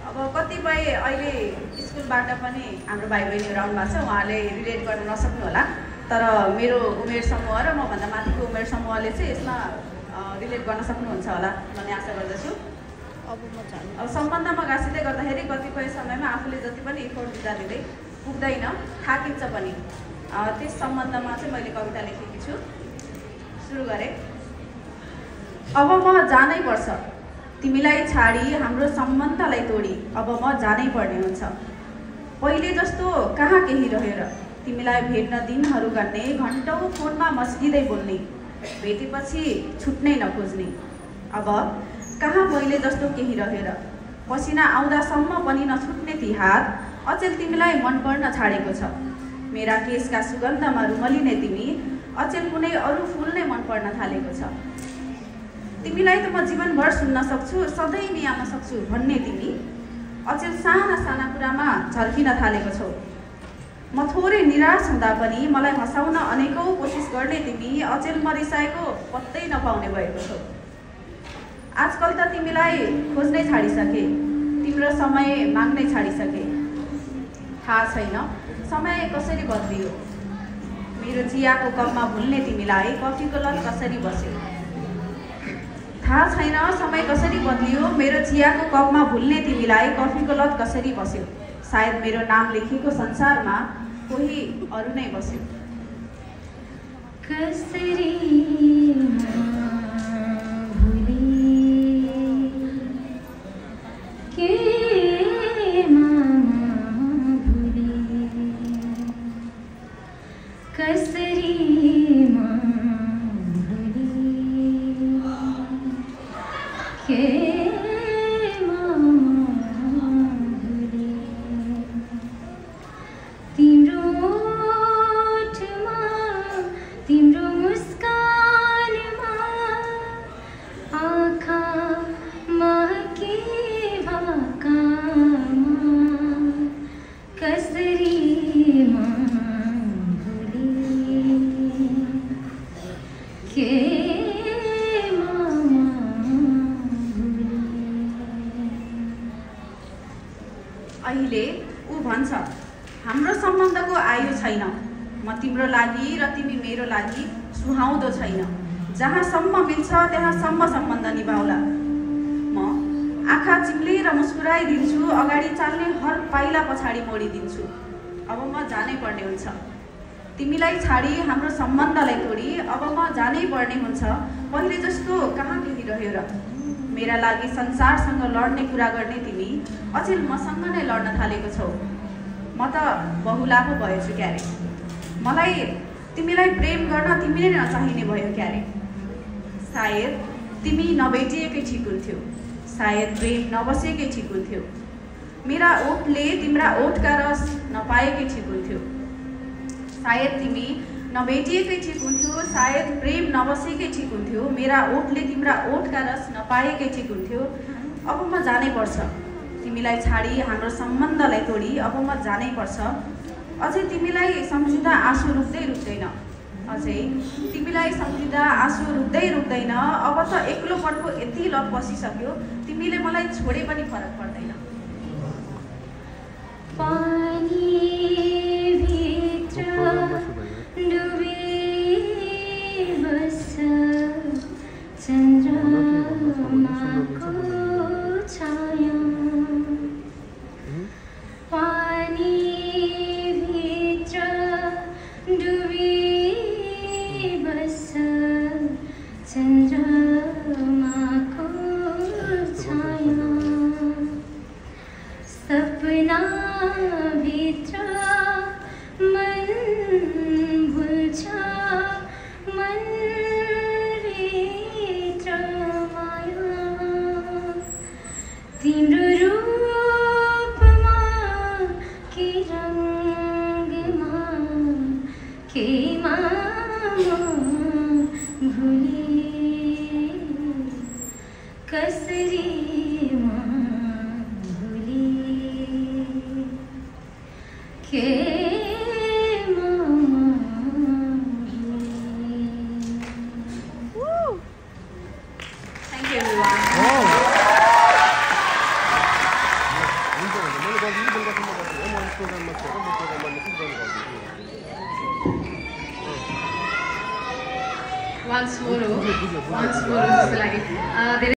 अब कतिपय अहिले स्कुलबाट पनि हाम्रो भाइ बहिनीहरू आउनु भएको छ, उहाँले रिलेट गर्न नसक्नु होला, तर मेरो उमेर समूह र मभन्दा माथिको उमेर समूहले चाहिँ यसमा रिलेट गर्न सक्नुहुन्छ होला भन्ने आशा गर्दछु। अब सम्बन्धमा गाँसिँदै गर्दाखेरि कतिपय समयमा आफूले जति पनि इफोर्ट दिँदै पुग्दैन, थाकिन्छ पनि। त्यस सम्बन्धमा चाहिँ मैले कविता लेखेकी छु। सुरु गरेँ। अब म जानै पर्छ तिमीलाई छाडी, हाम्रो सम्बन्धलाई तोडी अब म जानै पर्ने हुन्छ। पहिले जस्तो कहाँ केही रह्यो र तिमीलाई भेट्न दिनहरू गर्ने, घन्टौँ फोनमा मस्किँदै बोल्ने, भेटेपछि छुट्नै नखोज्ने। अब कहाँ पहिले जस्तो केही रह्यो र पसिना आउँदासम्म पनि नछुट्ने ती हात अचेल तिमीलाई मन पर्न छाडेको छ। मेरा केसका सुगन्धमा रुमलिने तिमी अचेल कुनै अरू फुल नै मन पर्न थालेको छ। तिमीलाई त म जीवनभर सुन्न सक्छु, सधैँ नियाउन सक्छु भन्ने तिमी अचेल साना साना कुरामा झर्किन थालेको छौ। म थोरै निराश हुँदा पनि मलाई हँसाउन अनेकौँ कोसिस गर्ने तिमी अचेल म रिसाएको पत्तै नपाउने भएको छौ। आजकल त तिमीलाई खोज्नै छाडिसके, तिम्रो समय माग्नै छाडिसके। थाहा छैन समय कसरी बदलियो, मेरो चियाको कपमा भुल्ने तिमीलाई कफीको लत कसरी बस्यो। थाहा छैन समय कसरी बदलियो, मेरो चियाको कपमा भुल्ने तिमीलाई कफीको लत कसरी बस्यो। सायद मेरो नाम लेखेको संसारमा कोही अरू नै बस्यो। कसरी अहिले ऊ भन्छ हाम्रो सम्बन्धको आयु छैन, म तिम्रो लागि र तिमी मेरो लागि सुहाउँदो छैन। जहाँसम्म मिल्छ त्यहाँसम्म सम्बन्ध निभाउला। म आँखा चिम्लेर मुस्कुराइदिन्छु, अगाडि चाल्ने हर पाइला पछाडि मोडिदिन्छु। अब म जानै पर्ने हुन्छ तिमीलाई छाडी, हाम्रो सम्बन्धलाई तोडी अब म जानै पर्ने हुन्छ। पहिले जस्तो कहाँ केही रह्यो र मेरा लागि संसारसँग लड्ने कुरा गर्ने तिमी अचेल मसँग नै लड्न थालेको छौ। म त बहुला पो भएछु क्यारे, मलाई तिमीलाई प्रेम गर्न तिमी नै नचाहिने भयो क्यारे। सायद तिमी नभेटिएकै ठिक हुन्थ्यो, सायद प्रेम नबसेकै ठिक हुन्थ्यो। मेरा ओठले तिम्रा ओठका रस नपाएकै ठिक हुन्थ्यो। सायद तिमी नभेटिएकै ठिक हुन्थ्यो, सायद प्रेम नबसेकै ठिक हुन्थ्यो। मेरा ओठले तिम्रा ओठका रस नपाएकै ठिक हुन्थ्यो। अब म जानै पर्छ तिमीलाई छाडी, हाम्रो सम्बन्धलाई तोडी अब म जानै पर्छ। अझै तिमीलाई सम्झिँदा आँसु रुक्दै रुक्दैन, अझै तिमीलाई सम्झिँदा आँसु रुक्दै रुक्दैन। अब त एक्लोपनको यति लत बसिसक्यो, तिमीले मलाई छोडे पनि फरक पर्दैन। सपना गर्छु बेलुकासम्म गर्छु म प्रोग्राममा छु म प्रोग्राममा निस्किन जोइन गर्छु once more जस्तो लाग्यो